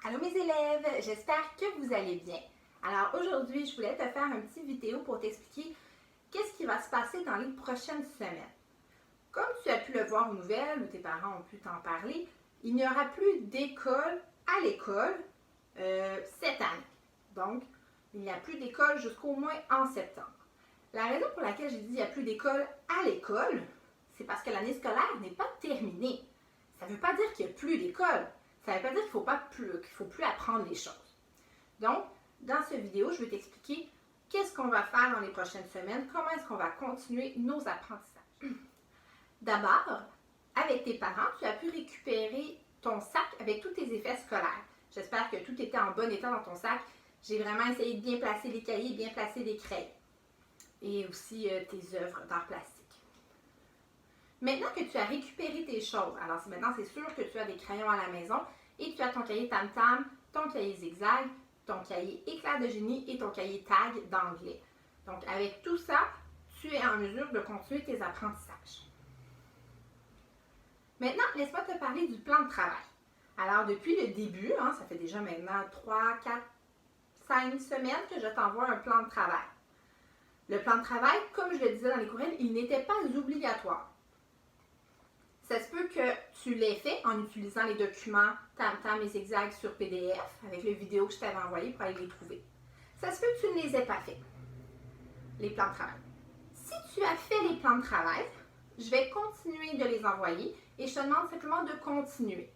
Allô mes élèves, j'espère que vous allez bien. Alors aujourd'hui, je voulais te faire une petite vidéo pour t'expliquer qu'est-ce qui va se passer dans les prochaines semaines. Comme tu as pu le voir aux nouvelles ou tes parents ont pu t'en parler, il n'y aura plus d'école à l'école cette année. Donc, il n'y a plus d'école jusqu'au moins en septembre. La raison pour laquelle j'ai dit qu'il n'y a plus d'école à l'école, c'est parce que l'année scolaire n'est pas terminée. Ça ne veut pas dire qu'il n'y a plus d'école. Ça ne veut pas dire qu'il ne faut plus apprendre les choses. Donc, dans cette vidéo, je vais t'expliquer qu'est-ce qu'on va faire dans les prochaines semaines, comment est-ce qu'on va continuer nos apprentissages. D'abord, avec tes parents, tu as pu récupérer ton sac avec tous tes effets scolaires. J'espère que tout était en bon état dans ton sac. J'ai vraiment essayé de bien placer les cahiers, bien placer les crayons. Et aussi tes œuvres d'art plastique. Maintenant que tu as récupéré tes choses, alors maintenant c'est sûr que tu as des crayons à la maison et tu as ton cahier Tam Tam, ton cahier Zigzag, ton cahier Éclair de génie et ton cahier Tag d'anglais. Donc avec tout ça, tu es en mesure de continuer tes apprentissages. Maintenant, laisse-moi te parler du plan de travail. Alors depuis le début, ça fait déjà maintenant 3, 4, 5 semaines que je t'envoie un plan de travail. Le plan de travail, comme je le disais dans les courriels, il n'était pas obligatoire. Ça se peut que tu l'aies fait en utilisant les documents Tam Tam et Zigzag sur PDF avec les vidéos que je t'avais envoyées pour aller les trouver. Ça se peut que tu ne les aies pas fait, les plans de travail. Si tu as fait les plans de travail, je vais continuer de les envoyer et je te demande simplement de continuer.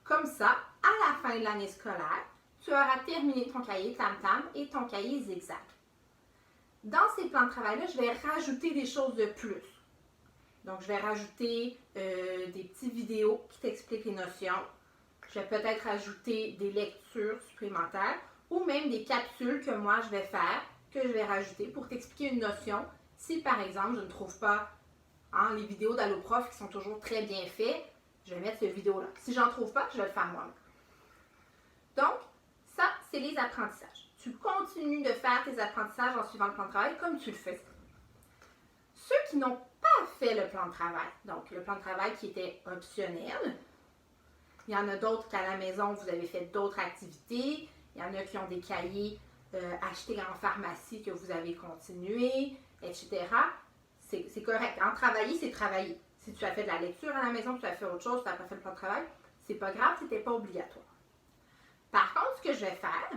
Comme ça, à la fin de l'année scolaire, tu auras terminé ton cahier Tam Tam et ton cahier Zigzag. Dans ces plans de travail-là, je vais rajouter des choses de plus. Donc, je vais rajouter des petites vidéos qui t'expliquent les notions. Je vais peut-être rajouter des lectures supplémentaires ou même des capsules que moi, je vais faire, que je vais rajouter pour t'expliquer une notion. Si, par exemple, je ne trouve pas les vidéos d'AlloProf qui sont toujours très bien faites, je vais mettre cette vidéo-là. Si je n'en trouve pas, je vais le faire moi-même. Donc, ça, c'est les apprentissages. Tu continues de faire tes apprentissages en suivant le plan de travail comme tu le fais. Ceux qui n'ont pas fait le plan de travail, donc le plan de travail qui était optionnel, il y en a d'autres qu'à la maison, vous avez fait d'autres activités, il y en a qui ont des cahiers achetés en pharmacie que vous avez continué, etc. C'est correct. Travailler, c'est travailler. Si tu as fait de la lecture à la maison, tu as fait autre chose, tu n'as pas fait le plan de travail, c'est pas grave, ce n'était pas obligatoire. Par contre, ce que je vais faire,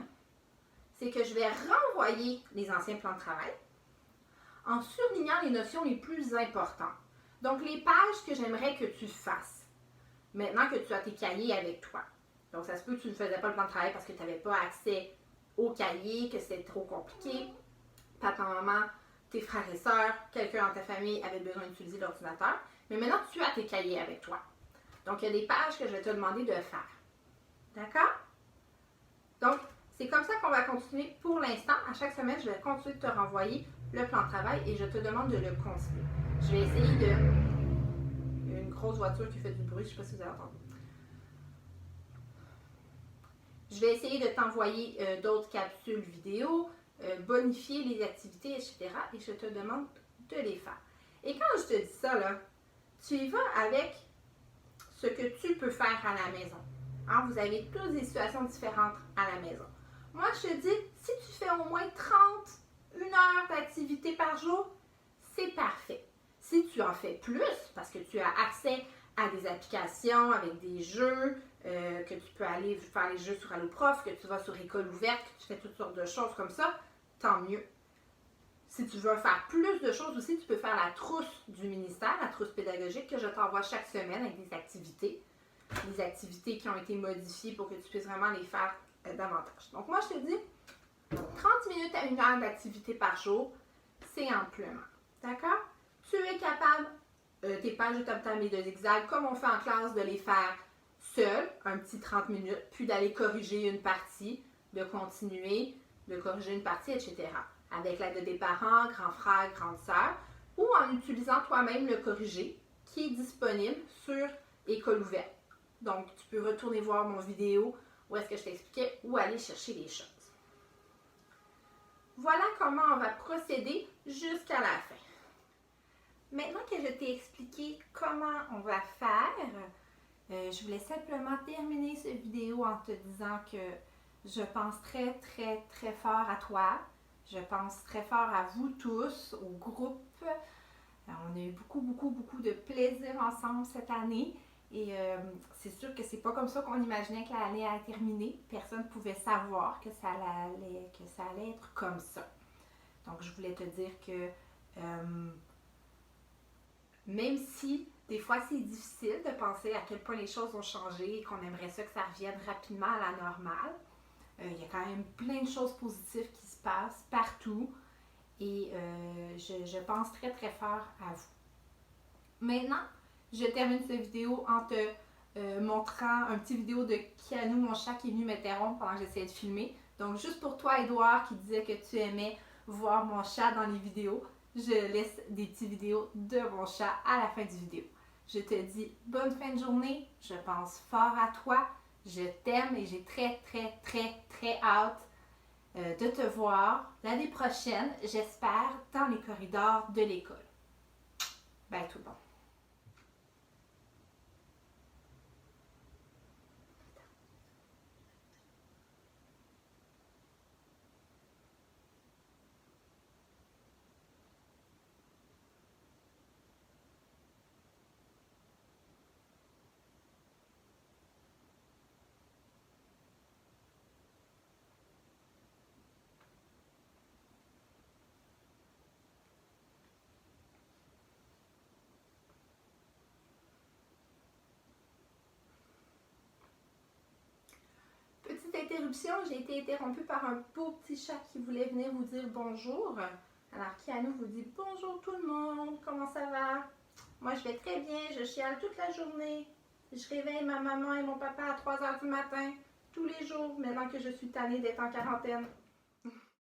c'est que je vais renvoyer les anciens plans de travail en surlignant les notions les plus importantes. Donc, les pages que j'aimerais que tu fasses, maintenant que tu as tes cahiers avec toi. Donc, ça se peut que tu ne faisais pas le plan de travail parce que tu n'avais pas accès au cahier, que c'était trop compliqué. Papa, maman, tes frères et sœurs, quelqu'un dans ta famille avait besoin d'utiliser l'ordinateur. Mais maintenant, tu as tes cahiers avec toi. Donc, il y a des pages que je vais te demander de faire. D'accord? Donc, c'est comme ça qu'on va continuer pour l'instant. À chaque semaine, je vais continuer de te renvoyer le plan de travail et je te demande de le continuer. Je vais essayer de... Il y a une grosse voiture qui fait du bruit, je ne sais pas si vous avez entendu. Je vais essayer de t'envoyer d'autres capsules vidéo, bonifier les activités, etc. Et je te demande de les faire. Et quand je te dis ça, là, tu y vas avec ce que tu peux faire à la maison. Vous avez tous des situations différentes à la maison. Moi, je te dis, si tu fais au moins 31 heures d'activité par jour, c'est parfait. Si tu en fais plus, parce que tu as accès à des applications avec des jeux, que tu peux aller faire les jeux sur AlloProf, que tu vas sur École ouverte, que tu fais toutes sortes de choses comme ça, tant mieux. Si tu veux faire plus de choses aussi, tu peux faire la trousse du ministère, la trousse pédagogique que je t'envoie chaque semaine avec des activités qui ont été modifiées pour que tu puisses vraiment les faire davantage. Donc moi, je te dis, 30 minutes à 1 heure d'activité par jour, c'est amplement. D'accord? Tu es capable, tes pages de Tam Tam et de Zigzag, comme on fait en classe, de les faire seul, un petit 30 minutes, puis d'aller corriger une partie, de continuer, de corriger une partie, etc. Avec l'aide de tes parents, grands frères, grandes sœurs, ou en utilisant toi-même le corrigé, qui est disponible sur École ouverte. Donc, tu peux retourner voir mon vidéo où est-ce que je t'expliquais où aller chercher les choses. Voilà comment on va procéder jusqu'à la fin. Maintenant que je t'ai expliqué comment on va faire, Je voulais simplement terminer cette vidéo en te disant que je pense très, très, très fort à toi. Je pense très fort à vous tous, au groupe. On a eu beaucoup de plaisir ensemble cette année. Et c'est sûr que c'est pas comme ça qu'on imaginait que l'année allait terminer. Personne ne pouvait savoir que ça allait être comme ça. Donc, je voulais te dire que même si des fois c'est difficile de penser à quel point les choses ont changé et qu'on aimerait ça que ça revienne rapidement à la normale, il y a quand même plein de choses positives qui se passent partout et je pense très très fort à vous. Maintenant, je termine cette vidéo en te montrant un petit vidéo de Kianou, mon chat, qui est venu m'interrompre pendant que j'essayais de filmer. Donc, juste pour toi, Edouard, qui disait que tu aimais voir mon chat dans les vidéos, je laisse des petites vidéos de mon chat à la fin du vidéo. Je te dis bonne fin de journée, je pense fort à toi, je t'aime et j'ai très hâte de te voir l'année prochaine, j'espère, dans les corridors de l'école. Bye tout le monde. Petite interruption, j'ai été interrompue par un beau petit chat qui voulait venir vous dire bonjour. Alors Kianou vous dit bonjour tout le monde, comment ça va? Moi je vais très bien, je chiale toute la journée. Je réveille ma maman et mon papa à 3 h du matin, tous les jours, maintenant que je suis tannée d'être en quarantaine.